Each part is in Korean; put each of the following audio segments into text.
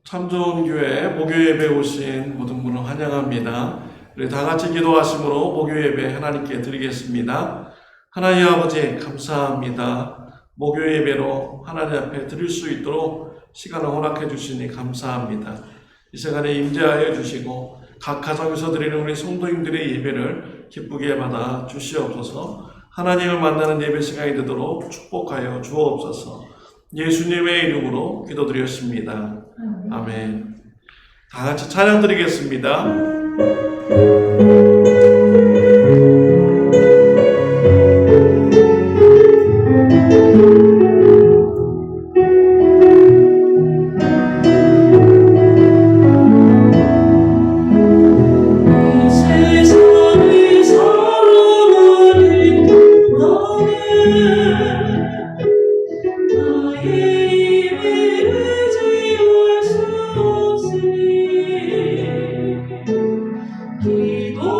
참 좋은 교회 목요 예배 오신 모든 분을 환영합니다. 우리 다 같이 기도하심으로 목요 예배 하나님께 드리겠습니다. 하나님 아버지 감사합니다. 목요 예배로 하나님 앞에 드릴 수 있도록 시간을 허락해 주시니 감사합니다. 이 시간에 임재하여 주시고 각 가정에서 드리는 우리 성도님들의 예배를 기쁘게 받아 주시옵소서. 하나님을 만나는 예배 시간이 되도록 축복하여 주옵소서. 예수님의 이름으로 기도드렸습니다. 아멘. 다 같이 찬양 드리겠습니다. 기도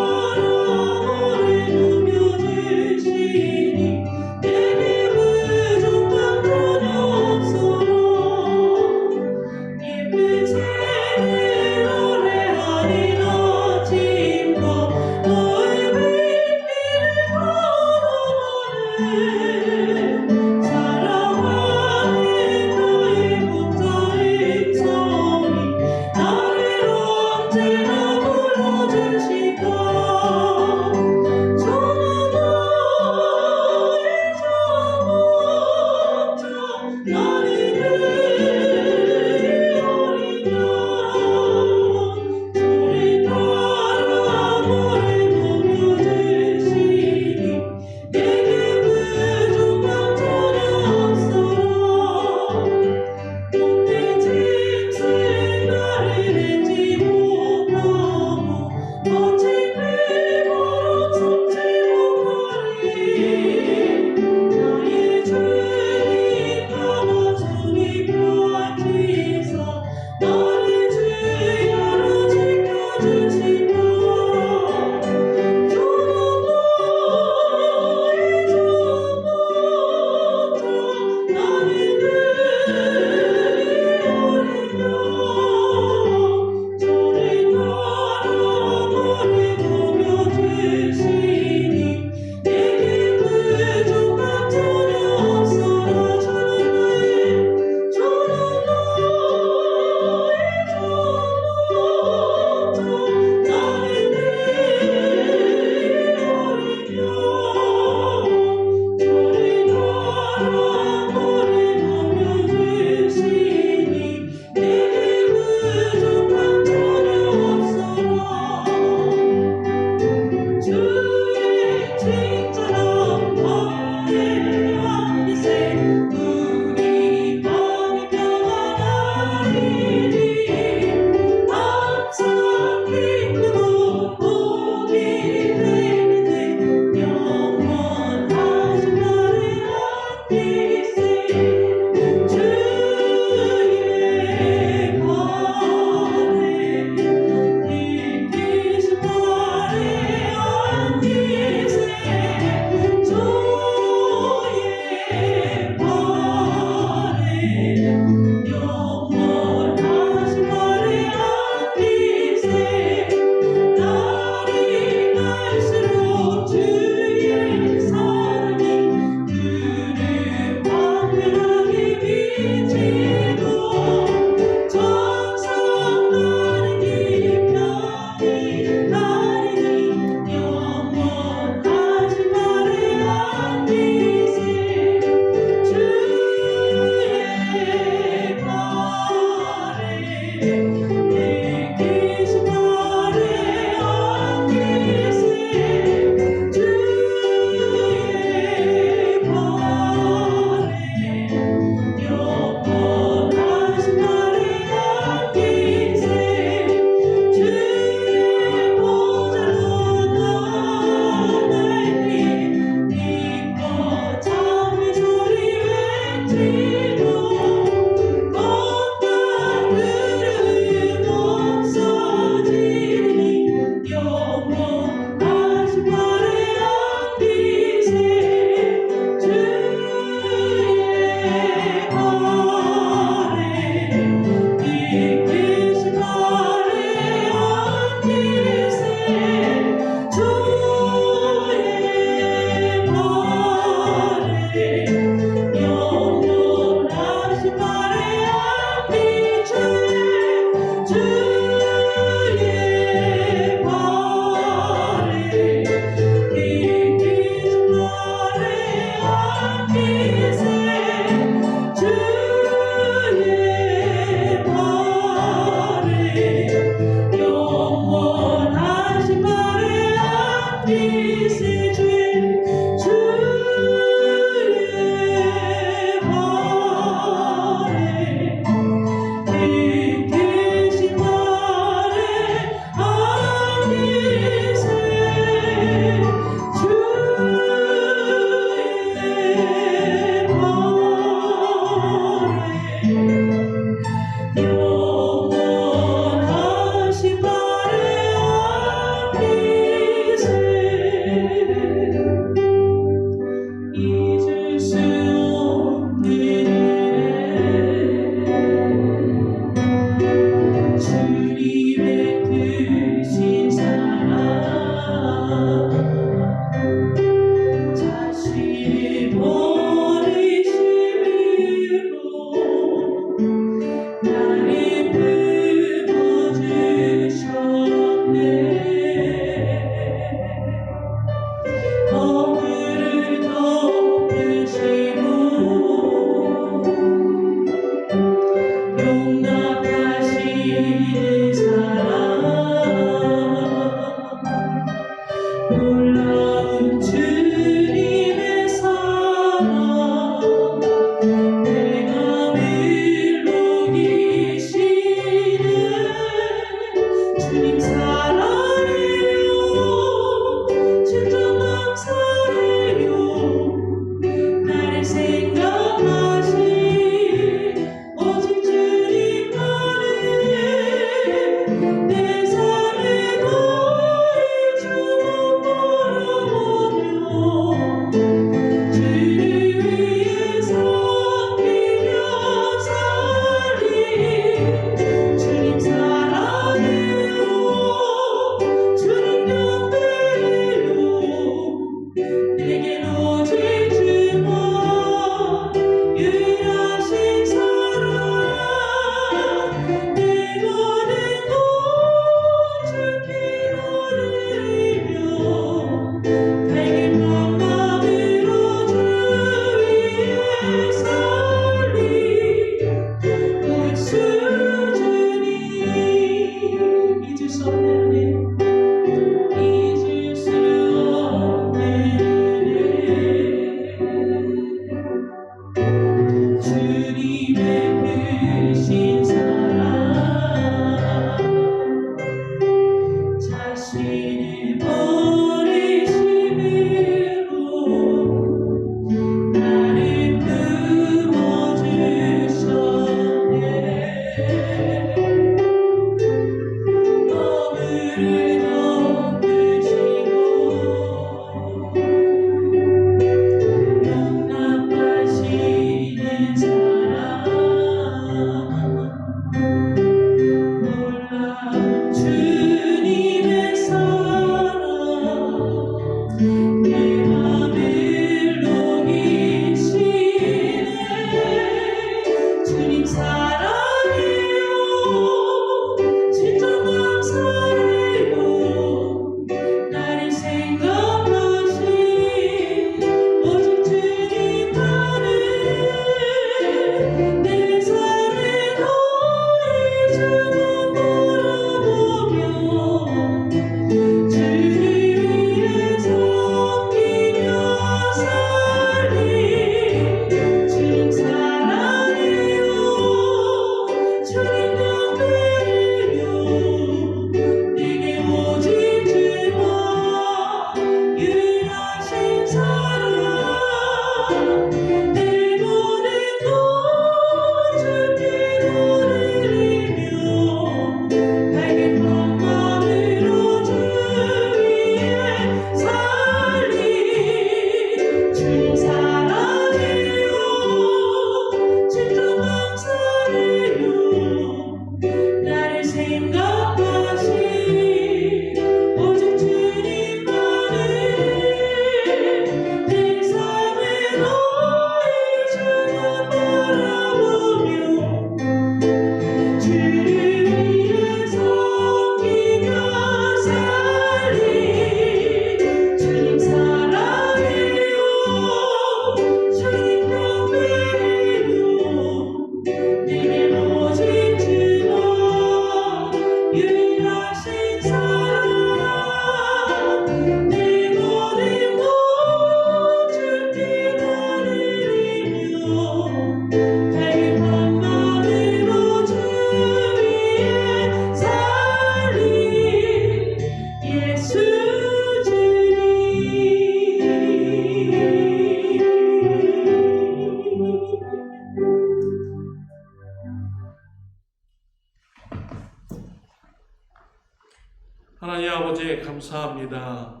하나님 아버지 감사합니다.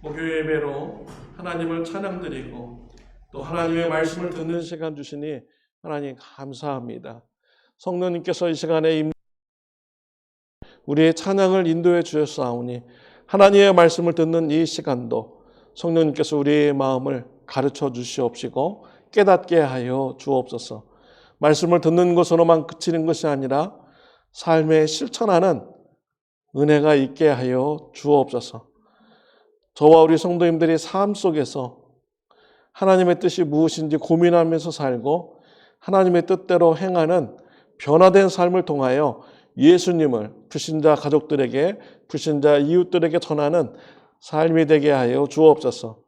목요 예배로 하나님을 찬양드리고 또 하나님의 말씀을 듣는 시간 주시니 하나님 감사합니다. 성령님께서 이 시간에 우리의 찬양을 인도해 주셨사오니 하나님의 말씀을 듣는 이 시간도 성령님께서 우리의 마음을 가르쳐 주시옵시고 깨닫게 하여 주옵소서. 말씀을 듣는 것으로만 그치는 것이 아니라 삶에 실천하는 은혜가 있게 하여 주옵소서. 저와 우리 성도님들이 삶 속에서 하나님의 뜻이 무엇인지 고민하면서 살고 하나님의 뜻대로 행하는 변화된 삶을 통하여 예수님을 불신자 가족들에게, 불신자 이웃들에게 전하는 삶이 되게 하여 주옵소서.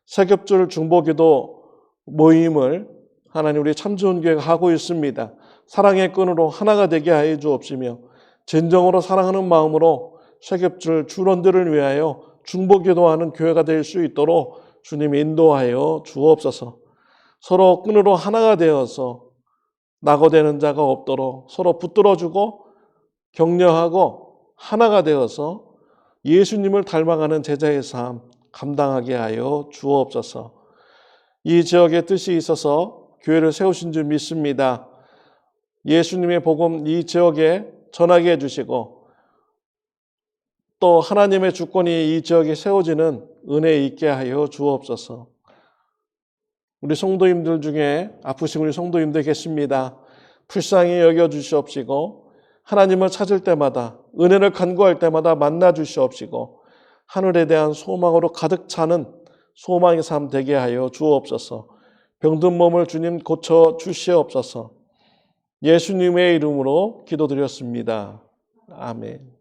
세겹줄 중보기도 모임을 하나님 우리 참좋은교회가 하고 있습니다. 사랑의 끈으로 하나가 되게 하여 주옵시며 진정으로 사랑하는 마음으로 세겹줄 주론들을 위하여 중보기도하는 교회가 될 수 있도록 주님이 인도하여 주옵소서. 서로 끈으로 하나가 되어서 낙오되는 자가 없도록 서로 붙들어주고 격려하고 하나가 되어서 예수님을 닮아가는 제자의 삶 감당하게 하여 주옵소서. 이 지역에 뜻이 있어서 교회를 세우신 줄 믿습니다. 예수님의 복음 이 지역에 전하게 해주시고 또 하나님의 주권이 이 지역에 세워지는 은혜 있게 하여 주옵소서. 우리 성도님들 중에 아프신 우리 성도님들 계십니다. 불쌍히 여겨주시옵시고 하나님을 찾을 때마다 은혜를 간구할 때마다 만나 주시옵시고 하늘에 대한 소망으로 가득 차는 소망의 삶 되게 하여 주옵소서. 병든 몸을 주님 고쳐 주시옵소서. 예수님의 이름으로 기도드렸습니다. 아멘.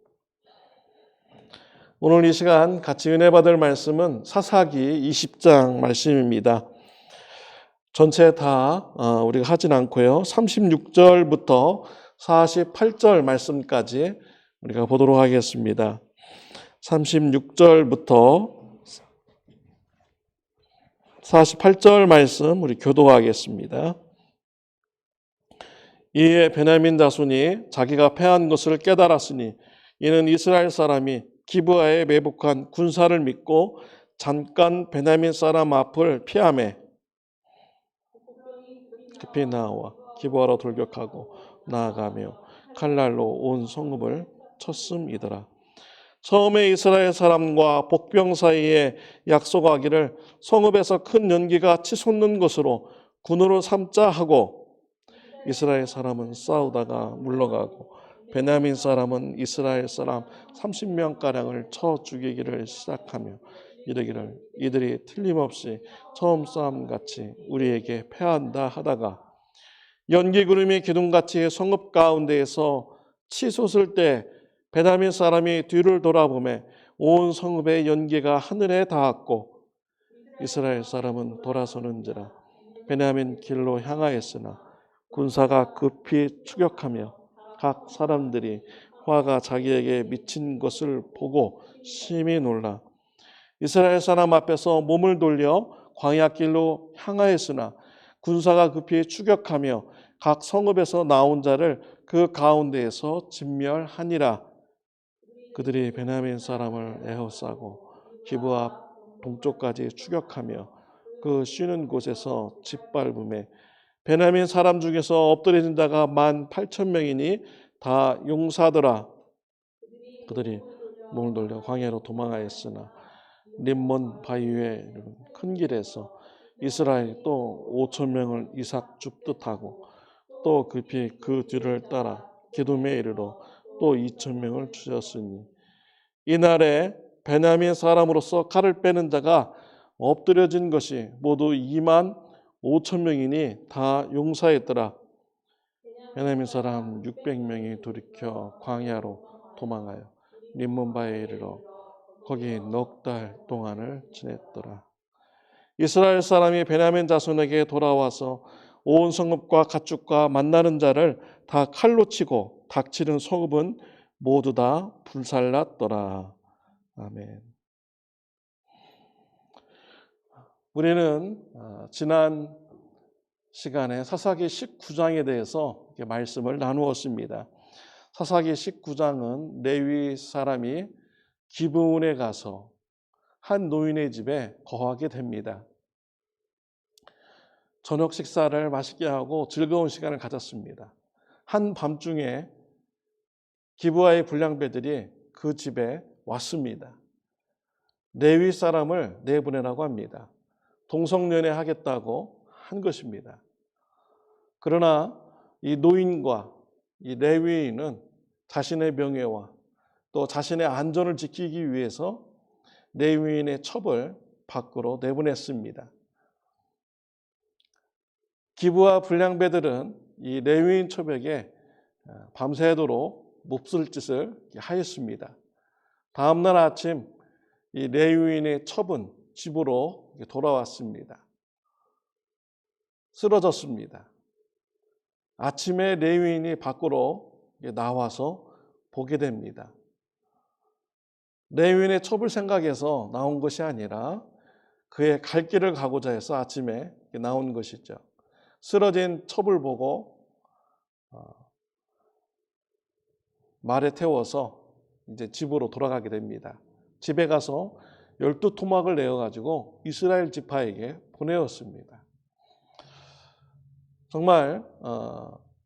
오늘 이 시간 같이 은혜 받을 말씀은 사사기 20장 말씀입니다. 전체 다 우리가 하진 않고요. 36절부터 48절 말씀까지 우리가 보도록 하겠습니다. 36절부터 48절 말씀 우리 교도하겠습니다. 이에 베냐민 자손이 자기가 패한 것을 깨달았으니 이는 이스라엘 사람이 기브아에 매복한 군사를 믿고 잠깐 베냐민 사람 앞을 피하매 급히 나와 기브아로 돌격하고 나아가며 칼날로 온 성읍을 쳤음이더라. 처음에 이스라엘 사람과 복병 사이에 약속하기를 성읍에서 큰 연기가 치솟는 것으로 군으로 삼자 하고 이스라엘 사람은 싸우다가 물러가고 베냐민 사람은 이스라엘 사람 30명가량을 쳐 죽이기를 시작하며 이르기를 이들이 틀림없이 처음 싸움같이 우리에게 패한다 하다가 연기 구름이 기둥같이 성읍 가운데에서 치솟을 때 베냐민 사람이 뒤를 돌아보매 온 성읍의 연기가 하늘에 닿았고 이스라엘 사람은 돌아서는지라 베냐민 길로 향하였으나 군사가 급히 추격하며 각 사람들이 화가 자기에게 미친 것을 보고 심히 놀라 이스라엘 사람 앞에서 몸을 돌려 광야길로 향하였으나 군사가 급히 추격하며 각 성읍에서 나온 자를 그 가운데에서 진멸하니라. 그들이 베냐민 사람을 에워싸고 기브아 동쪽까지 추격하며 그 쉬는 곳에서 짓밟음에 베냐민 사람 중에서 엎드려진 자가 18,000명이니 다 용사더라. 그들이 몸을 돌려 광야로 도망하였으나 림몬 바위의 큰 길에서 이스라엘 또 5,000명을 이삭 줍듯하고 또 급히 그 뒤를 따라 기둠에 이르러 또 2,000명을 추셨으니 이날에 베냐민 사람으로서 칼을 빼는 자가 엎드려진 것이 모두 25,000명이니 다 용사였더라. 베냐민 사람 600명이 돌이켜 광야로 도망하여 림몬바에 이르러 거기 넉 달 동안을 지냈더라. 이스라엘 사람이 베냐민 자손에게 돌아와서 온 성읍과 가축과 만나는 자를 다 칼로 치고 닥치는 성읍은 모두 다 불살랐더라. 아멘. 우리는 지난 시간에 사사기 19장에 대해서 말씀을 나누었습니다. 사사기 19장은 레위 사람이 기브온에 가서 한 노인의 집에 거하게 됩니다. 저녁 식사를 맛있게 하고 즐거운 시간을 가졌습니다. 한 밤중에 기브아의 불량배들이 그 집에 왔습니다. 레위 사람을 내보내라고 합니다. 동성연애 하겠다고 한 것입니다. 그러나 이 노인과 이 레위인은 자신의 명예와 또 자신의 안전을 지키기 위해서 레위인의 첩을 밖으로 내보냈습니다. 기브아 불량배들은 이 레위인 첩에게 밤새도록 몹쓸 짓을 하였습니다. 다음날 아침 이 레위인의 첩은 집으로 돌아왔습니다. 쓰러졌습니다. 아침에 레위인이 밖으로 나와서 보게 됩니다. 레위인의 첩을 생각해서 나온 것이 아니라 그의 갈 길을 가고자 해서 아침에 나온 것이죠. 쓰러진 첩을 보고 말에 태워서 이제 집으로 돌아가게 됩니다. 집에 가서 12토막을 내어가지고 이스라엘 지파에게 보내었습니다. 정말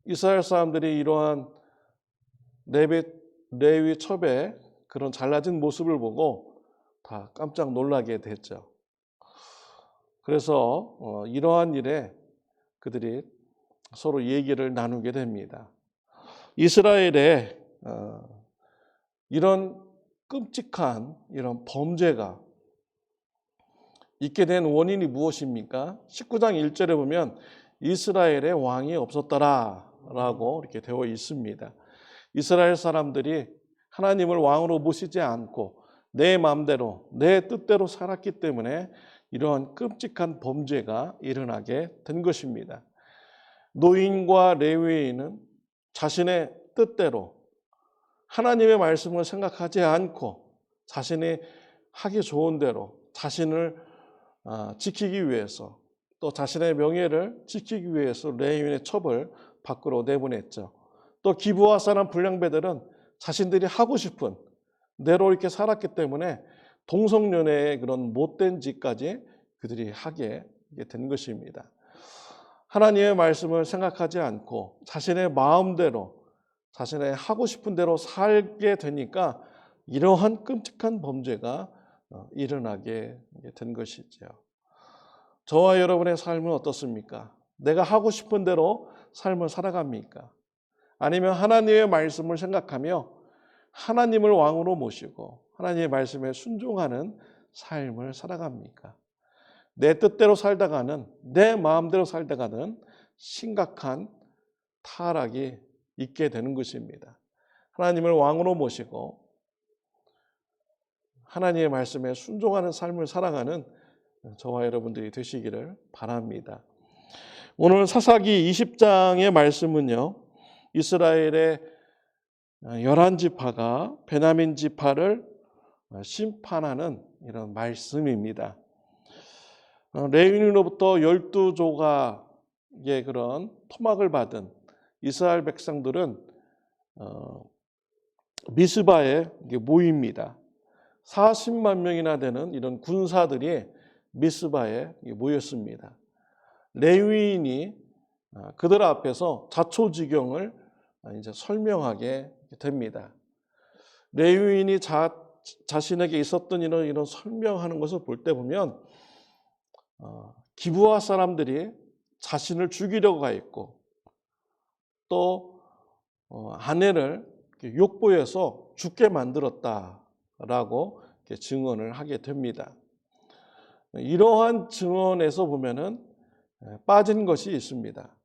이스라엘 사람들이 이러한 레위 첩의 그런 잘라진 모습을 보고 다 깜짝 놀라게 됐죠. 그래서 이러한 일에 그들이 서로 얘기를 나누게 됩니다. 이스라엘에 이런 끔찍한 이런 범죄가 있게 된 원인이 무엇입니까? 19장 1절에 보면 이스라엘에 왕이 없었더라라고 이렇게 되어 있습니다. 이스라엘 사람들이 하나님을 왕으로 모시지 않고 내 마음대로 내 뜻대로 살았기 때문에 이러한 끔찍한 범죄가 일어나게 된 것입니다. 노인과 레위인은 자신의 뜻대로 하나님의 말씀을 생각하지 않고 자신이 하기 좋은 대로 자신을 지키기 위해서 또 자신의 명예를 지키기 위해서 레위인의 첩을 밖으로 내보냈죠. 또 기브아 사람 불량배들은 자신들이 하고 싶은 대로 이렇게 살았기 때문에 동성연애의 그런 못된 짓까지 그들이 하게 된 것입니다. 하나님의 말씀을 생각하지 않고 자신의 마음대로 자신의 하고 싶은 대로 살게 되니까 이러한 끔찍한 범죄가 일어나게 된 것이죠. 저와 여러분의 삶은 어떻습니까? 내가 하고 싶은 대로 삶을 살아갑니까? 아니면 하나님의 말씀을 생각하며 하나님을 왕으로 모시고 하나님의 말씀에 순종하는 삶을 살아갑니까? 내 뜻대로 살다가는 내 마음대로 살다가는 심각한 타락이 있게 되는 것입니다. 하나님을 왕으로 모시고 하나님의 말씀에 순종하는 삶을 살아가는 저와 여러분들이 되시기를 바랍니다. 오늘 사사기 20장의 말씀은요, 이스라엘의 11지파가 베냐민 지파를 심판하는 이런 말씀입니다. 레위인으로부터 12조각의 그런 토막을 받은 이스라엘 백성들은 미스바에 모입니다. 40만 명이나 되는 이런 군사들이 미스바에 모였습니다. 레위인이 그들 앞에서 자초지경을 이제 설명하게 됩니다. 레위인이 자신에게 있었던 이런 설명하는 것을 볼 때 보면 기브아 사람들이 자신을 죽이려고 하였고 또 아내를 욕보여서 죽게 만들었다라고 증언을 하게 됩니다. 이러한 증언에서 보면은 빠진 것이 있습니다.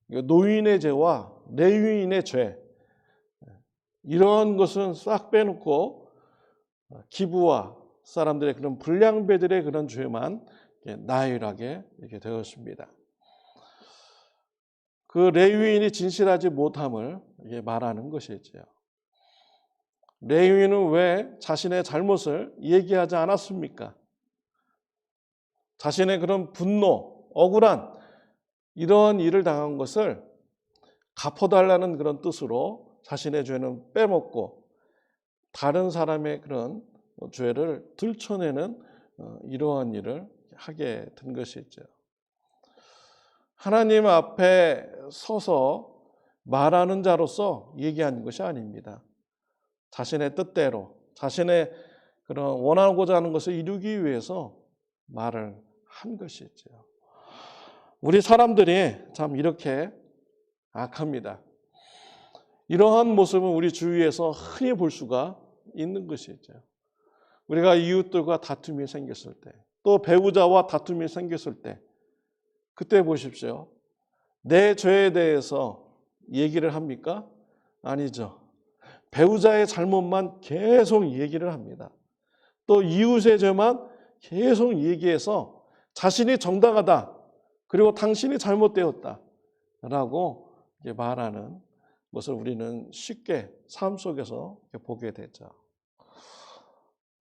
노인의 죄와 레위인의 죄, 이런 것은 싹 빼놓고 기브아 사람들의 그런 불량배들의 그런 죄만 나열하게 이렇게 되었습니다. 그 레위인이 진실하지 못함을 말하는 것이죠. 레위인은 왜 자신의 잘못을 얘기하지 않았습니까? 자신의 그런 분노, 억울한 이런 일을 당한 것을 갚아달라는 그런 뜻으로 자신의 죄는 빼먹고 다른 사람의 그런 죄를 들춰내는 이러한 일을 하게 된 것이죠. 하나님 앞에 서서 말하는 자로서 얘기하는 것이 아닙니다. 자신의 뜻대로 자신의 그런 원하고자 하는 것을 이루기 위해서 말을 한 것이죠. 우리 사람들이 참 이렇게 악합니다. 이러한 모습은 우리 주위에서 흔히 볼 수가 있는 것이죠. 우리가 이웃들과 다툼이 생겼을 때, 또 배우자와 다툼이 생겼을 때, 그때 보십시오. 내 죄에 대해서 얘기를 합니까? 아니죠. 배우자의 잘못만 계속 얘기를 합니다. 또 이웃의 죄만 계속 얘기해서 자신이 정당하다, 그리고 당신이 잘못되었다 라고 말하는 것을 우리는 쉽게 삶 속에서 보게 되죠.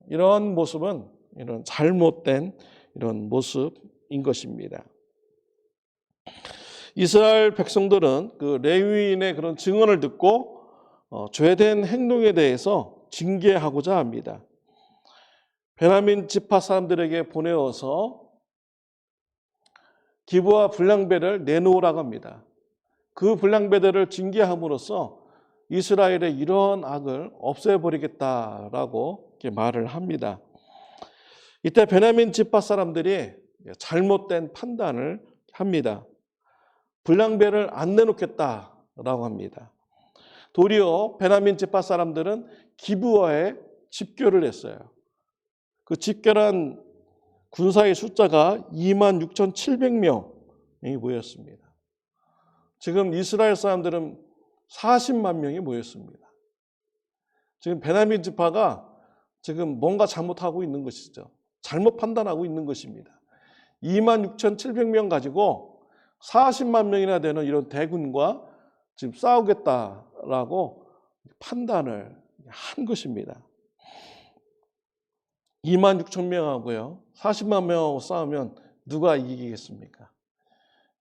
이런 모습은 이런 잘못된 이런 모습인 것입니다. 이스라엘 백성들은 그 레위인의 그런 증언을 듣고 죄된 행동에 대해서 징계하고자 합니다. 베냐민 지파 사람들에게 보내어서 기부와 분량배를 내놓으라고 합니다. 그 분량배들을 징계함으로써 이스라엘의 이러한 악을 없애버리겠다라고 이렇게 말을 합니다. 이때 베냐민 지파 사람들이 잘못된 판단을 합니다. 분량배를 안 내놓겠다라고 합니다. 도리어 베냐민 지파 사람들은 기브아에 집결을 했어요. 그 집결한 군사의 숫자가 26,700명이 모였습니다. 지금 이스라엘 사람들은 40만 명이 모였습니다. 지금 베냐민 지파가 지금 뭔가 잘못하고 있는 것이죠. 잘못 판단하고 있는 것입니다. 26,700명 가지고 40만 명이나 되는 이런 대군과 지금 싸우겠다라고 판단을 한 것입니다. 26,000명하고요. 40만 명하고 싸우면 누가 이기겠습니까?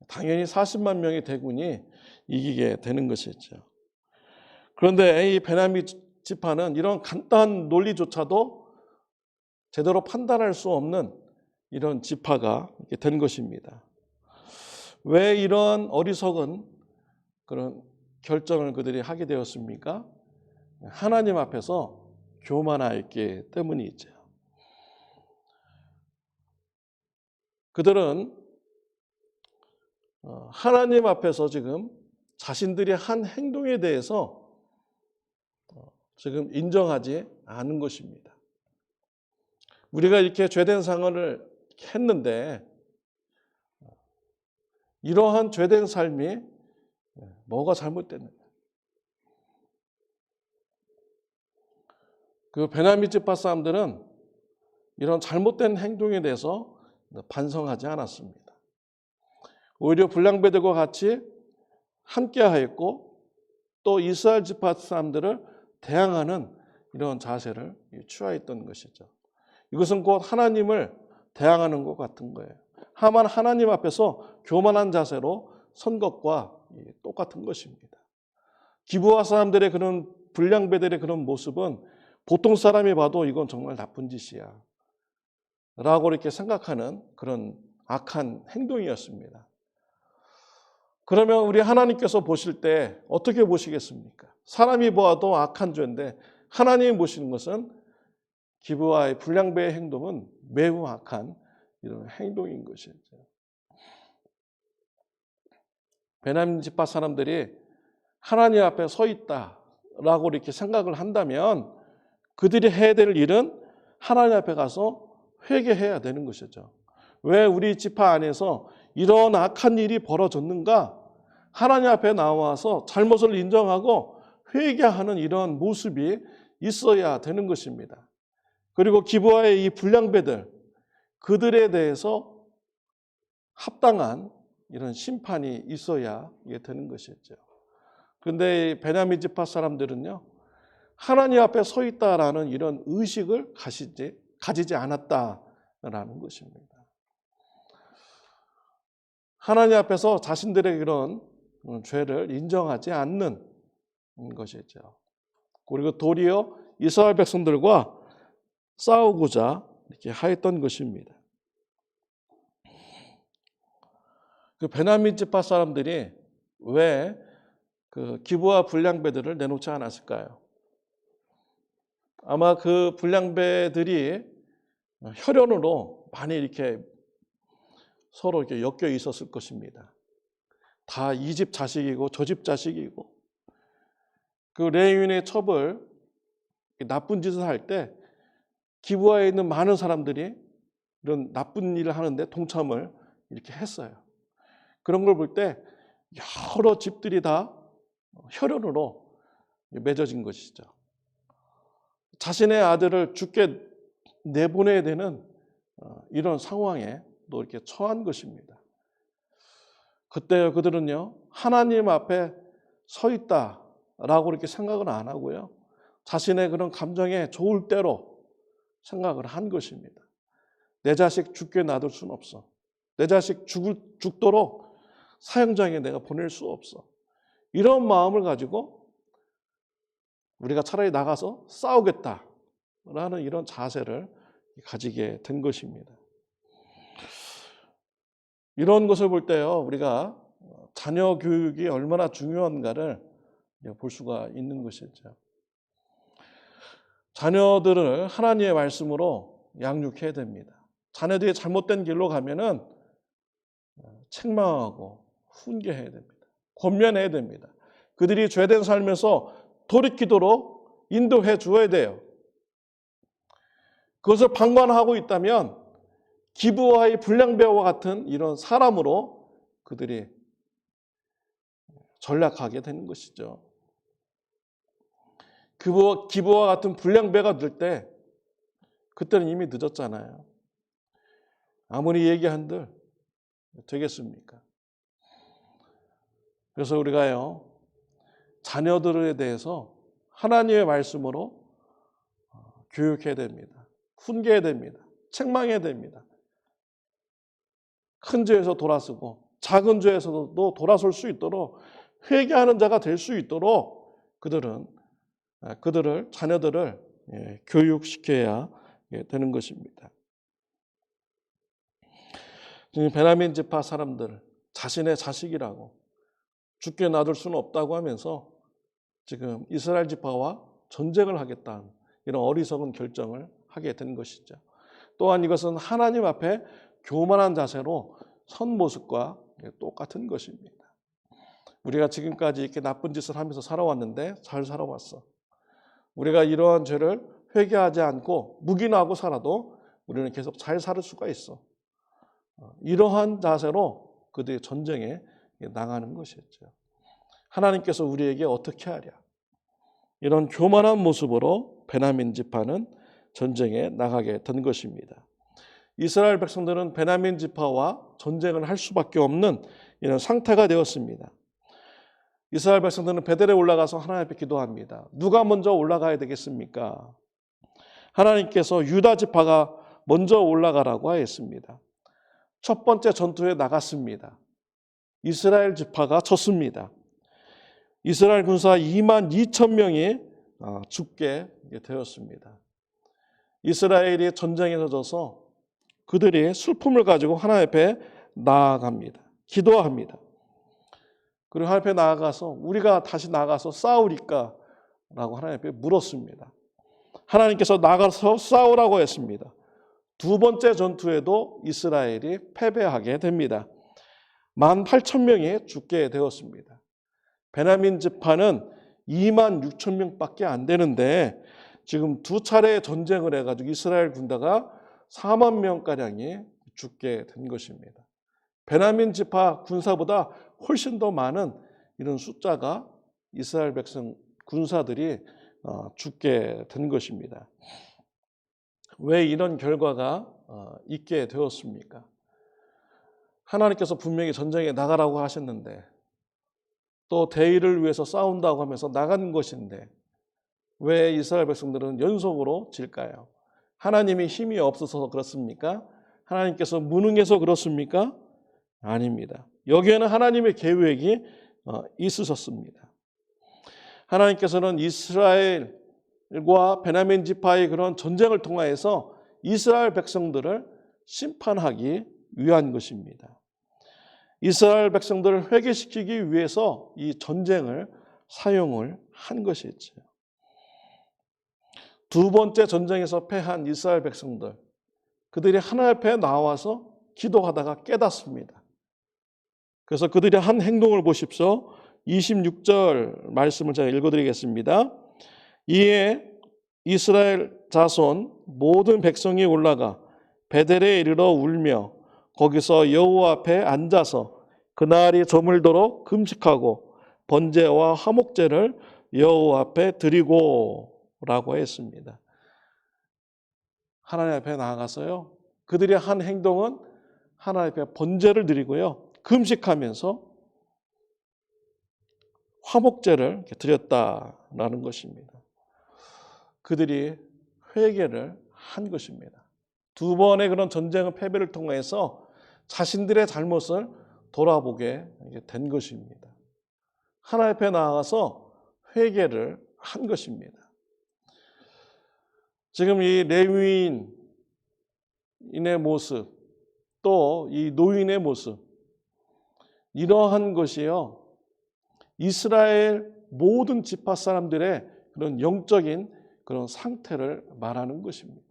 당연히 40만 명의 대군이 이기게 되는 것이죠. 그런데 이 베냐민 지파는 이런 간단한 논리조차도 제대로 판단할 수 없는 이런 지파가 된 것입니다. 왜 이런 어리석은 그런 결정을 그들이 하게 되었습니까? 하나님 앞에서 교만하였기 때문이죠. 그들은 하나님 앞에서 지금 자신들이 한 행동에 대해서 지금 인정하지 않은 것입니다. 우리가 이렇게 죄된 상황을 했는데 이러한 죄된 삶이 뭐가 잘못됐는가? 그 베냐민 지파 사람들은 이런 잘못된 행동에 대해서 반성하지 않았습니다. 오히려 분량배들과 같이 함께하였고 또 이스라엘 지파 사람들을 대항하는 이런 자세를 취하였던 것이죠. 이것은 곧 하나님을 대항하는 것 같은 거예요. 다만 하나님 앞에서 교만한 자세로 선 것과 똑같은 것입니다. 기브아 사람들의 그런 분량배들의 그런 모습은 보통 사람이 봐도 이건 정말 나쁜 짓이야 라고 이렇게 생각하는 그런 악한 행동이었습니다. 그러면 우리 하나님께서 보실 때 어떻게 보시겠습니까? 사람이 보아도 악한 죄인데 하나님이 보시는 것은 기브아의 분량배의 행동은 매우 악한 이런 행동인 것이죠. 베냐민 지파 사람들이 하나님 앞에 서 있다라고 이렇게 생각을 한다면 그들이 해야 될 일은 하나님 앞에 가서 회개해야 되는 것이죠. 왜 우리 지파 안에서 이런 악한 일이 벌어졌는가? 하나님 앞에 나와서 잘못을 인정하고 회개하는 이런 모습이 있어야 되는 것입니다. 그리고 기브아의 이 분량배들, 그들에 대해서 합당한 이런 심판이 있어야 이게 되는 것이죠. 그런데 베냐민 지파 사람들은요, 하나님 앞에 서 있다라는 이런 의식을 가지지 않았다라는 것입니다. 하나님 앞에서 자신들의 그런 죄를 인정하지 않는 것이죠. 그리고 도리어 이스라엘 백성들과 싸우고자 이렇게 하였던 것입니다. 그 베냐민 지파 사람들이 왜 그 기브와 불량배들을 내놓지 않았을까요? 아마 그 불량배들이 혈연으로 많이 이렇게 서로 이렇게 엮여 있었을 것입니다. 다 이 집 자식이고 저 집 자식이고, 그 레위인의 첩을 나쁜 짓을 할 때 기브아에 있는 많은 사람들이 이런 나쁜 일을 하는데 동참을 이렇게 했어요. 그런 걸 볼 때 여러 집들이 다 혈연으로 맺어진 것이죠. 자신의 아들을 죽게 내보내야 되는 이런 상황에 또 이렇게 처한 것입니다. 그때 그들은요, 하나님 앞에 서 있다라고 이렇게 생각을 안 하고요, 자신의 그런 감정에 좋을 대로 생각을 한 것입니다. 내 자식 죽게 놔둘 수는 없어. 내 자식 죽도록 사형장에 내가 보낼 수 없어. 이런 마음을 가지고 우리가 차라리 나가서 싸우겠다라는 이런 자세를 가지게 된 것입니다. 이런 것을 볼 때요, 우리가 자녀 교육이 얼마나 중요한가를 볼 수가 있는 것이죠. 자녀들을 하나님의 말씀으로 양육해야 됩니다. 자녀들이 잘못된 길로 가면은 책망하고 훈계해야 됩니다. 권면해야 됩니다. 그들이 죄된 삶에서 돌이키도록 인도해 주어야 돼요. 그것을 방관하고 있다면 기브와의 불량배와 같은 이런 사람으로 그들이 전락하게 되는 것이죠. 기브와 같은 불량배가 될 때 그때는 이미 늦었잖아요. 아무리 얘기한들 되겠습니까? 그래서 우리가요, 자녀들에 대해서 하나님의 말씀으로 교육해야 됩니다. 훈계해야 됩니다. 책망해야 됩니다. 큰 죄에서 돌아서고 작은 죄에서도 돌아설 수 있도록 회개하는 자가 될 수 있도록 자녀들을 교육시켜야 되는 것입니다. 베냐민 지파 사람들, 자신의 자식이라고 죽게 놔둘 수는 없다고 하면서 지금 이스라엘 지파와 전쟁을 하겠다는 이런 어리석은 결정을 하게 된 것이죠. 또한 이것은 하나님 앞에 교만한 자세로 선 모습과 똑같은 것입니다. 우리가 지금까지 이렇게 나쁜 짓을 하면서 살아왔는데 잘 살아왔어. 우리가 이러한 죄를 회개하지 않고 묵인하고 살아도 우리는 계속 잘 살 수가 있어. 이러한 자세로 그들의 전쟁에 나가는 것이었죠. 하나님께서 우리에게 어떻게 하랴? 이런 교만한 모습으로 베냐민 지파는 전쟁에 나가게 된 것입니다. 이스라엘 백성들은 베냐민 지파와 전쟁을 할 수밖에 없는 이런 상태가 되었습니다. 이스라엘 백성들은 베델에 올라가서 하나님 앞에 기도합니다. 누가 먼저 올라가야 되겠습니까? 하나님께서 유다 지파가 먼저 올라가라고 하였습니다. 첫 번째 전투에 나갔습니다. 이스라엘 지파가 졌습니다. 이스라엘 군사 22,000명이 죽게 되었습니다. 이스라엘이 전쟁에서 져서 그들이 슬픔을 가지고 하나님 앞에 나아갑니다. 기도합니다. 그리고 하나님 앞에 나아가서 우리가 다시 나가서 싸우리까? 라고 하나님 앞에 물었습니다. 하나님께서 나가서 싸우라고 했습니다. 두 번째 전투에도 이스라엘이 패배하게 됩니다. 18,000명이 죽게 되었습니다. 베냐민 지파는 26,000명밖에 안 되는데 지금 두 차례 전쟁을 해가지고 이스라엘 군대가 4만 명가량이 죽게 된 것입니다. 베냐민 지파 군사보다 훨씬 더 많은 이런 숫자가 이스라엘 백성 군사들이 죽게 된 것입니다. 왜 이런 결과가 있게 되었습니까? 하나님께서 분명히 전쟁에 나가라고 하셨는데 또 대의를 위해서 싸운다고 하면서 나가는 것인데 왜 이스라엘 백성들은 연속으로 질까요? 하나님이 힘이 없어서 그렇습니까? 하나님께서 무능해서 그렇습니까? 아닙니다. 여기에는 하나님의 계획이 있으셨습니다. 하나님께서는 이스라엘과 베냐민 지파의 그런 전쟁을 통하여서 이스라엘 백성들을 심판하기 위한 것입니다. 이스라엘 백성들을 회개시키기 위해서 이 전쟁을 사용을 한 것이죠. 두 번째 전쟁에서 패한 이스라엘 백성들, 그들이 하나님 앞에 나와서 기도하다가 깨닫습니다. 그래서 그들이 한 행동을 보십시오. 26절 말씀을 제가 읽어드리겠습니다. 이에 이스라엘 자손 모든 백성이 올라가 베델에 이르러 울며 거기서 여호와 앞에 앉아서 그날이 저물도록 금식하고 번제와 화목제를 여호와 앞에 드리고 라고 했습니다. 하나님 앞에 나아가서요, 그들이 한 행동은 하나님 앞에 번제를 드리고요, 금식하면서 화목제를 드렸다라는 것입니다. 그들이 회개를 한 것입니다. 두 번의 그런 전쟁의 패배를 통해서 자신들의 잘못을 돌아보게 된 것입니다. 하나님 앞에 나아가서 회개를 한 것입니다. 지금 이 레위인의 모습, 또 이 노인의 모습, 이러한 것이요, 이스라엘 모든 지파 사람들의 그런 영적인 그런 상태를 말하는 것입니다.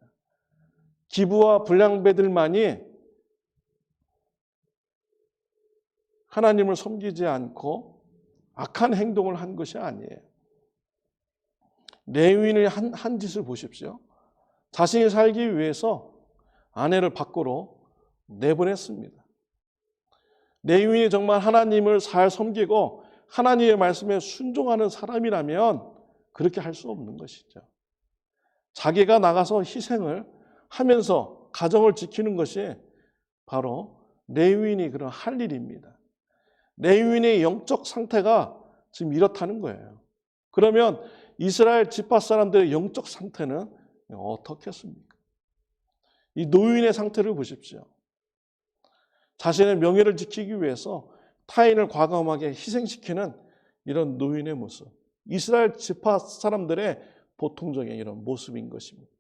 기부와 불량배들만이 하나님을 섬기지 않고 악한 행동을 한 것이 아니에요. 레위인의 한 짓을 보십시오. 자신이 살기 위해서 아내를 밖으로 내보냈습니다. 레위인이 정말 하나님을 잘 섬기고 하나님의 말씀에 순종하는 사람이라면 그렇게 할 수 없는 것이죠. 자기가 나가서 희생을 하면서 가정을 지키는 것이 바로 레위인이 그런 할 일입니다. 레위인의 영적 상태가 지금 이렇다는 거예요. 그러면 이스라엘 지파 사람들의 영적 상태는 어떻겠습니까? 이 노인의 상태를 보십시오. 자신의 명예를 지키기 위해서 타인을 과감하게 희생시키는 이런 노인의 모습. 이스라엘 지파 사람들의 보통적인 이런 모습인 것입니다.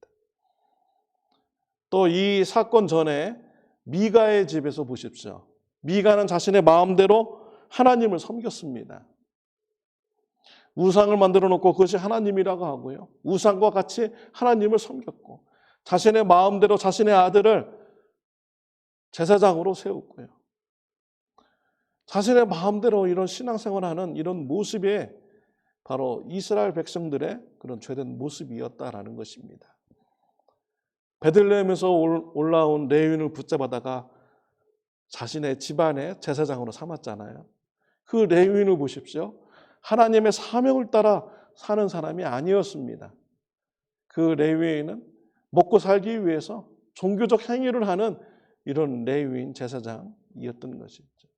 또 이 사건 전에 미가의 집에서 보십시오. 미가는 자신의 마음대로 하나님을 섬겼습니다. 우상을 만들어 놓고 그것이 하나님이라고 하고요, 우상과 같이 하나님을 섬겼고 자신의 마음대로 자신의 아들을 제사장으로 세웠고요, 자신의 마음대로 이런 신앙생활하는 이런 모습이 바로 이스라엘 백성들의 그런 죄된 모습이었다라는 것입니다. 베들레헴에서 올라온 레위인을 붙잡아다가 자신의 집안의 제사장으로 삼았잖아요. 그 레위인을 보십시오. 하나님의 사명을 따라 사는 사람이 아니었습니다. 그 레위인은 먹고 살기 위해서 종교적 행위를 하는 이런 레위인 제사장이었던 것이죠.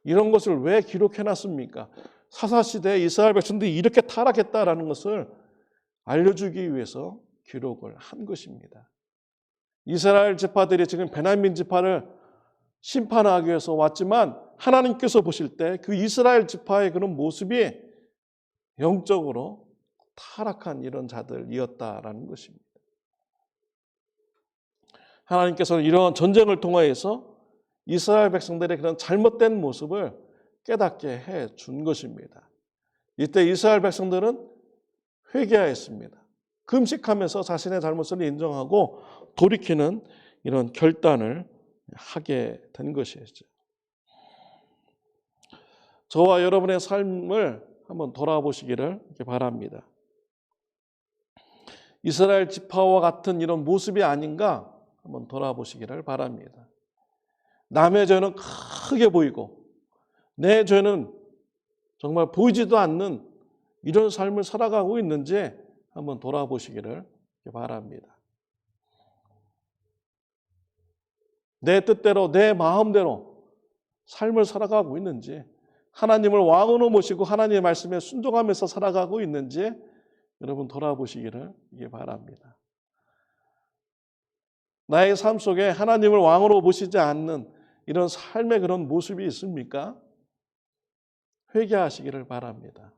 이런 것을 왜 기록해놨습니까? 사사시대에 이스라엘 백성들이 이렇게 타락했다라는 것을 알려주기 위해서 기록을 한 것입니다. 이스라엘 지파들이 지금 베냐민 지파를 심판하기 위해서 왔지만 하나님께서 보실 때 그 이스라엘 지파의 그런 모습이 영적으로 타락한 이런 자들이었다라는 것입니다. 하나님께서는 이러한 전쟁을 통하여서 이스라엘 백성들의 그런 잘못된 모습을 깨닫게 해 준 것입니다. 이때 이스라엘 백성들은 회개하였습니다. 금식하면서 자신의 잘못을 인정하고 돌이키는 이런 결단을 하게 된 것이죠. 저와 여러분의 삶을 한번 돌아보시기를 바랍니다. 이스라엘 지파와 같은 이런 모습이 아닌가 한번 돌아보시기를 바랍니다. 남의 죄는 크게 보이고 내 죄는 정말 보이지도 않는 이런 삶을 살아가고 있는지 한번 돌아보시기를 바랍니다. 내 뜻대로 내 마음대로 삶을 살아가고 있는지, 하나님을 왕으로 모시고 하나님의 말씀에 순종하면서 살아가고 있는지 여러분 돌아보시기를 바랍니다. 나의 삶 속에 하나님을 왕으로 모시지 않는 이런 삶의 그런 모습이 있습니까? 회개하시기를 바랍니다.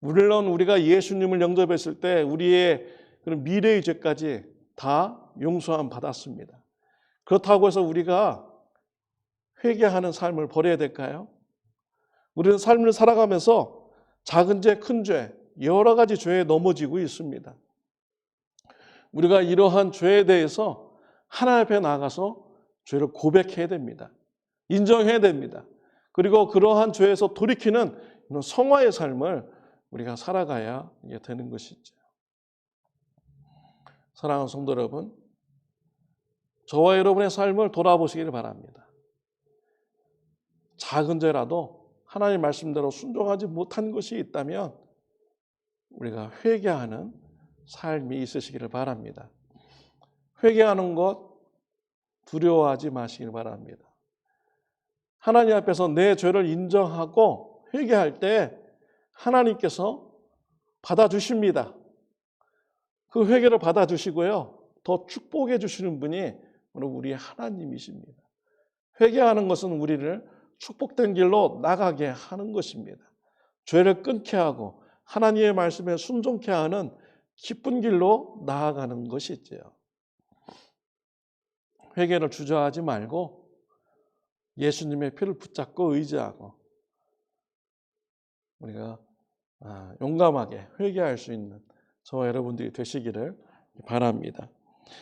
물론 우리가 예수님을 영접했을 때 우리의 그런 미래의 죄까지 다 용서함 받았습니다. 그렇다고 해서 우리가 회개하는 삶을 버려야 될까요? 우리는 삶을 살아가면서 작은 죄, 큰 죄, 여러 가지 죄에 넘어지고 있습니다. 우리가 이러한 죄에 대해서 하나님 앞에 나가서 죄를 고백해야 됩니다. 인정해야 됩니다. 그리고 그러한 죄에서 돌이키는 성화의 삶을 우리가 살아가야 되는 것이죠. 사랑하는 성도 여러분, 저와 여러분의 삶을 돌아보시기를 바랍니다. 작은 죄라도 하나님 말씀대로 순종하지 못한 것이 있다면 우리가 회개하는 삶이 있으시기를 바랍니다. 회개하는 것 두려워하지 마시길 바랍니다. 하나님 앞에서 내 죄를 인정하고 회개할 때 하나님께서 받아주십니다. 그 회개를 받아주시고요. 더 축복해 주시는 분이 우리 하나님이십니다. 회개하는 것은 우리를 축복된 길로 나가게 하는 것입니다. 죄를 끊게 하고 하나님의 말씀에 순종케 하는 기쁜 길로 나아가는 것이지요. 회개를 주저하지 말고 예수님의 피를 붙잡고 의지하고 우리가 용감하게 회개할 수 있는 저와 여러분들이 되시기를 바랍니다.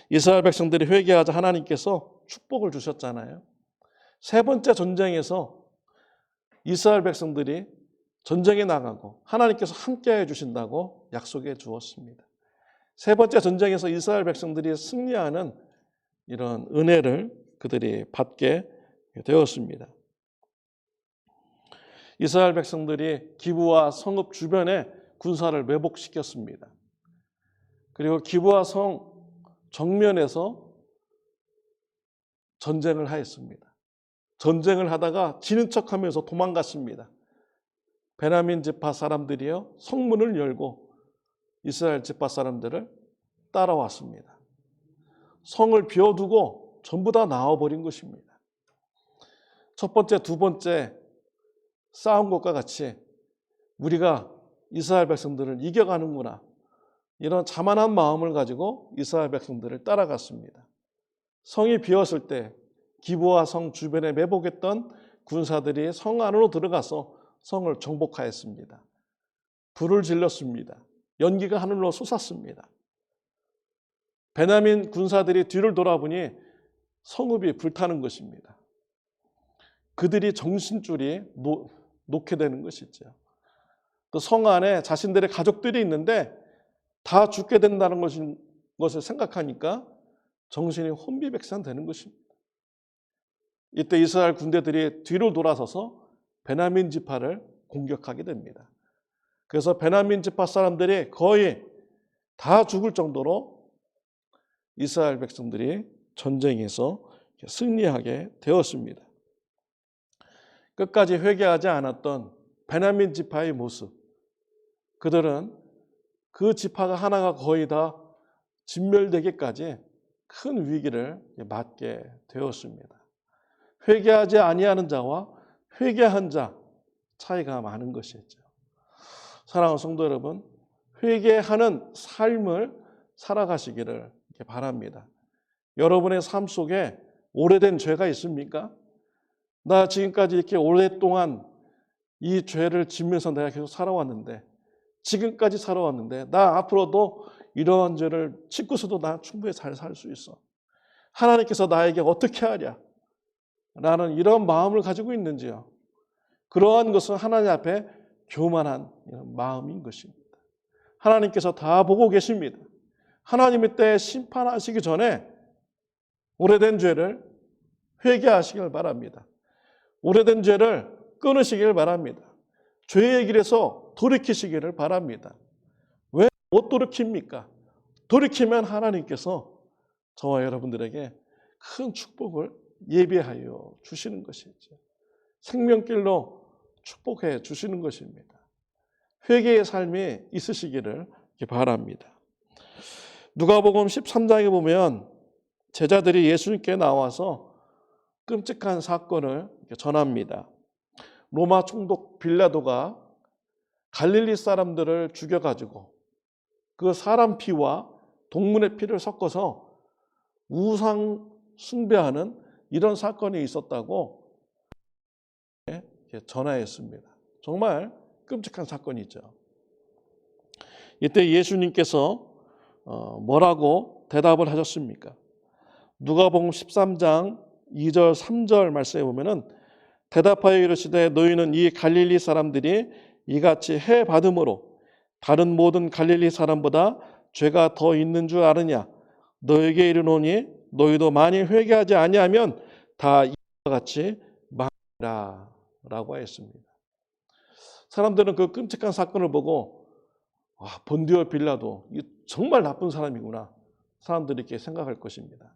이스라엘 백성들이 회개하자 하나님께서 축복을 주셨잖아요. 세 번째 전쟁에서 이스라엘 백성들이 전쟁에 나가고 하나님께서 함께해 주신다고 약속해 주었습니다. 세 번째 전쟁에서 이스라엘 백성들이 승리하는 이런 은혜를 그들이 받게 되었습니다. 이스라엘 백성들이 기브와 성읍 주변에 군사를 매복시켰습니다. 그리고 기브와 성 정면에서 전쟁을 하였습니다. 전쟁을 하다가 지는 척하면서 도망갔습니다. 베냐민 지파 사람들이요 성문을 열고 이스라엘 지파 사람들을 따라왔습니다. 성을 비워두고 전부 다 나와버린 것입니다. 첫 번째, 두 번째 싸운 것과 같이 우리가 이스라엘 백성들을 이겨가는구나 이런 자만한 마음을 가지고 이스라엘 백성들을 따라갔습니다. 성이 비었을 때 기브와 성 주변에 매복했던 군사들이 성 안으로 들어가서 성을 정복하였습니다. 불을 질렀습니다. 연기가 하늘로 솟았습니다. 베냐민 군사들이 뒤를 돌아보니 성읍이 불타는 것입니다. 그들이 정신줄이 놓게 되는 것이죠. 그 성 안에 자신들의 가족들이 있는데 다 죽게 된다는 것을 생각하니까 정신이 혼비백산되는 것입니다. 이때 이스라엘 군대들이 뒤로 돌아서서 베냐민 지파를 공격하게 됩니다. 그래서 베냐민 지파 사람들이 거의 다 죽을 정도로 이스라엘 백성들이 전쟁에서 승리하게 되었습니다. 끝까지 회개하지 않았던 베냐민 지파의 모습, 그들은 그 지파가 하나가 거의 다 진멸되기까지 큰 위기를 맞게 되었습니다. 회개하지 아니하는 자와 회개한 자 차이가 많은 것이죠. 사랑하는 성도 여러분, 회개하는 삶을 살아가시기를 바랍니다. 여러분의 삶 속에 오래된 죄가 있습니까? 나 지금까지 이렇게 오랫동안 이 죄를 지면서 내가 계속 살아왔는데, 지금까지 살아왔는데 나 앞으로도 이러한 죄를 짓고서도 나 충분히 잘 살 수 있어. 하나님께서 나에게 어떻게 하랴? 라는 이런 마음을 가지고 있는지요. 그러한 것은 하나님 앞에 교만한 마음인 것입니다. 하나님께서 다 보고 계십니다. 하나님의 때에 심판하시기 전에 오래된 죄를 회개하시길 바랍니다. 오래된 죄를 끊으시길 바랍니다. 죄의 길에서 돌이키시기를 바랍니다. 왜 못 돌이킵니까? 돌이키면 하나님께서 저와 여러분들에게 큰 축복을 예비하여 주시는 것이죠. 생명길로 축복해 주시는 것입니다. 회개의 삶이 있으시기를 바랍니다. 누가복음 13장에 보면 제자들이 예수님께 나와서 끔찍한 사건을 전합니다. 로마 총독 빌라도가 갈릴리 사람들을 죽여가지고 그 사람 피와 동물의 피를 섞어서 우상 숭배하는 이런 사건이 있었다고 전하였습니다. 정말 끔찍한 사건이죠. 이때 예수님께서 뭐라고 대답을 하셨습니까? 누가복음 13장 2절 3절 말씀에 보면은 대답하여 이르시되 너희는 이 갈릴리 사람들이 이같이 해 받음으로 다른 모든 갈릴리 사람보다 죄가 더 있는 줄 아느냐? 너에게 이르노니 너희도 만일 회개하지 아니하면 다 이와 같이 망하리라 라고 했습니다. 사람들은 그 끔찍한 사건을 보고 본디오 빌라도 정말 나쁜 사람이구나 사람들이 이렇게 생각할 것입니다.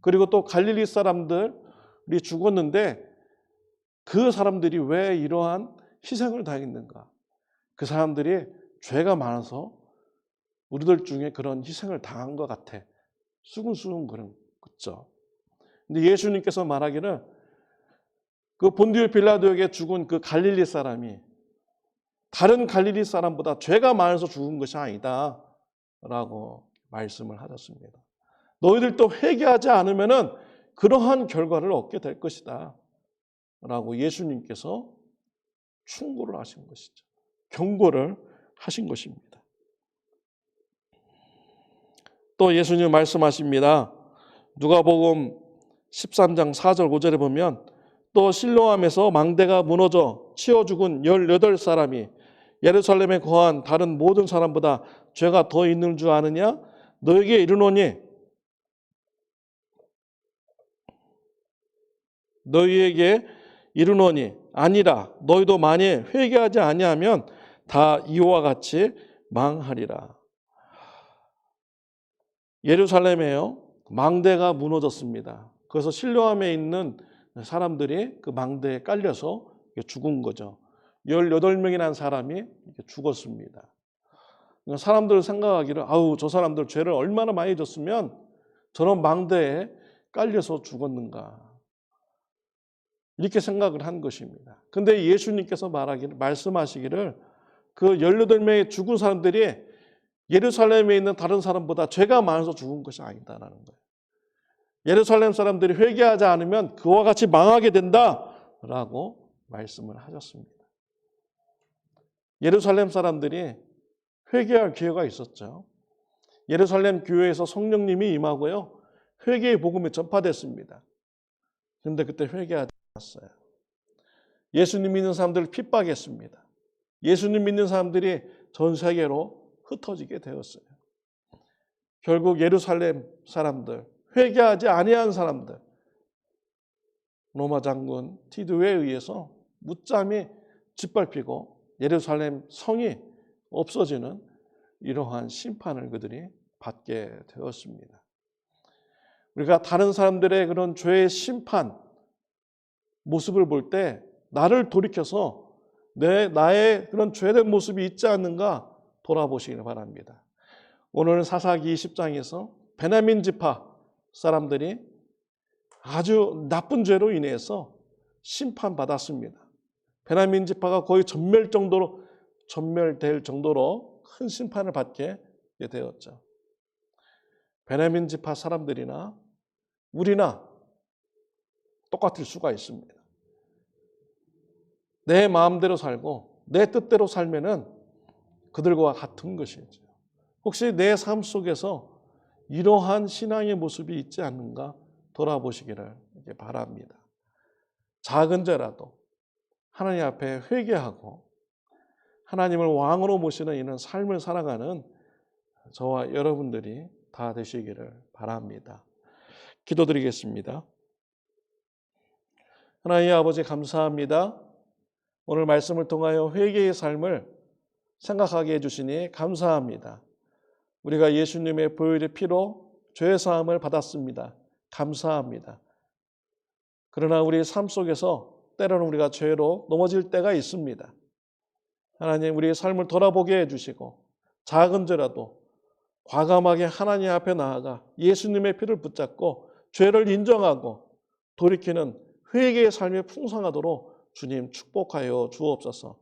그리고 또 갈릴리 사람들이 죽었는데 그 사람들이 왜 이러한 희생을 당했는가? 그 사람들이 죄가 많아서 우리들 중에 그런 희생을 당한 것 같아. 수근수근 그런 거죠. 근데 예수님께서 말하기를 그 본디오 빌라도에게 죽은 그 갈릴리 사람이 다른 갈릴리 사람보다 죄가 많아서 죽은 것이 아니다 라고 말씀을 하셨습니다. 너희들도 회개하지 않으면은 그러한 결과를 얻게 될 것이다 라고 예수님께서 충고를 하신 것이죠. 경고를 하신 것입니다. 또 예수님 말씀하십니다. 누가복음 13장 4절 5절에 보면 또 실로암에서 망대가 무너져 치어 죽은 18사람이 예루살렘에 거한 다른 모든 사람보다 죄가 더 있는 줄 아느냐? 너에게 이르노니 너희에게 이르노니 아니라 너희도 만일 회개하지 아니하면 다 이와 같이 망하리라. 예루살렘에요 망대가 무너졌습니다. 그래서 실로암에 있는 사람들이 그 망대에 깔려서 죽은 거죠. 18명이라는 사람이 죽었습니다. 사람들 생각하기를 아우 저 사람들 죄를 얼마나 많이 졌으면 저런 망대에 깔려서 죽었는가 이렇게 생각을 한 것입니다. 근데 예수님께서 말씀하시기를 그 18명의 죽은 사람들이 예루살렘에 있는 다른 사람보다 죄가 많아서 죽은 것이 아니다라는 거예요. 예루살렘 사람들이 회개하지 않으면 그와 같이 망하게 된다라고 말씀을 하셨습니다. 예루살렘 사람들이 회개할 기회가 있었죠. 예루살렘 교회에서 성령님이 임하고요. 회개의 복음이 전파됐습니다. 그런데 그때 회개하지 않았어요. 예수님 믿는 사람들을 핍박했습니다. 예수님 믿는 사람들이 전 세계로 흩어지게 되었어요. 결국 예루살렘 사람들, 회개하지 아니한 사람들, 로마 장군 티두에 의해서 무참히 짓밟히고 예루살렘 성이 없어지는 이러한 심판을 그들이 받게 되었습니다. 우리가 다른 사람들의 그런 죄의 심판 모습을 볼 때 나를 돌이켜서 나의 그런 죄된 모습이 있지 않는가 돌아보시길 바랍니다. 오늘 사사기 20장에서 베냐민 지파 사람들이 아주 나쁜 죄로 인해서 심판받았습니다. 베냐민 지파가 거의 전멸될 정도로 큰 심판을 받게 되었죠. 베냐민 지파 사람들이나 우리나 똑같을 수가 있습니다. 내 마음대로 살고 내 뜻대로 살면은 그들과 같은 것이죠. 혹시 내 삶 속에서 이러한 신앙의 모습이 있지 않는가 돌아보시기를 바랍니다. 작은 죄라도 하나님 앞에 회개하고 하나님을 왕으로 모시는 이런 삶을 살아가는 저와 여러분들이 다 되시기를 바랍니다. 기도드리겠습니다. 하나님 아버지 감사합니다. 오늘 말씀을 통하여 회개의 삶을 생각하게 해주시니 감사합니다. 우리가 예수님의 보혈의 피로 죄사함을 받았습니다. 감사합니다. 그러나 우리 삶 속에서 때로는 우리가 죄로 넘어질 때가 있습니다. 하나님 우리의 삶을 돌아보게 해주시고 작은 죄라도 과감하게 하나님 앞에 나아가 예수님의 피를 붙잡고 죄를 인정하고 돌이키는 회개의 삶이 풍성하도록 주님 축복하여 주옵소서.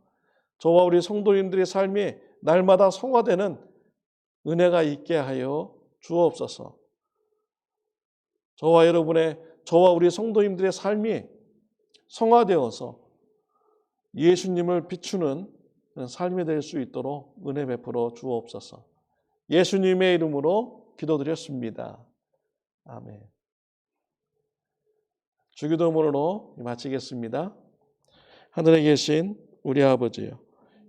저와 우리 성도님들의 삶이 날마다 성화되는 은혜가 있게 하여 주옵소서. 저와 우리 성도님들의 삶이 성화되어서 예수님을 비추는 삶이 될 수 있도록 은혜 베풀어 주옵소서. 예수님의 이름으로 기도드렸습니다. 아멘. 주기도문으로 마치겠습니다. 하늘에 계신 우리 아버지여,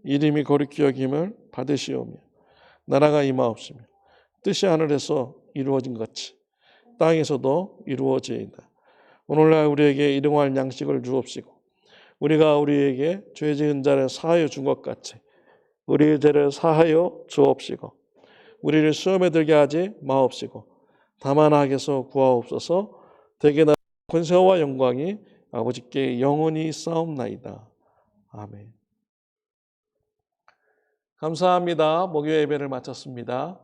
이름이 거룩히 여김을 받으시오며 나라가 임하옵시며 뜻이 하늘에서 이루어진 같이 땅에서도 이루어지이다. 오늘날 우리에게 일용할 양식을 주옵시고 우리가 우리에게 죄 지은 자를 사하여 준 것 같이 우리의 죄를 사하여 주옵시고 우리를 시험에 들게 하지 마옵시고 다만 악에서 구하옵소서. 대개 나라 권세와 영광이 아버지께 영원히 싸움나이다. 아멘. 감사합니다. 목요 예배를 마쳤습니다.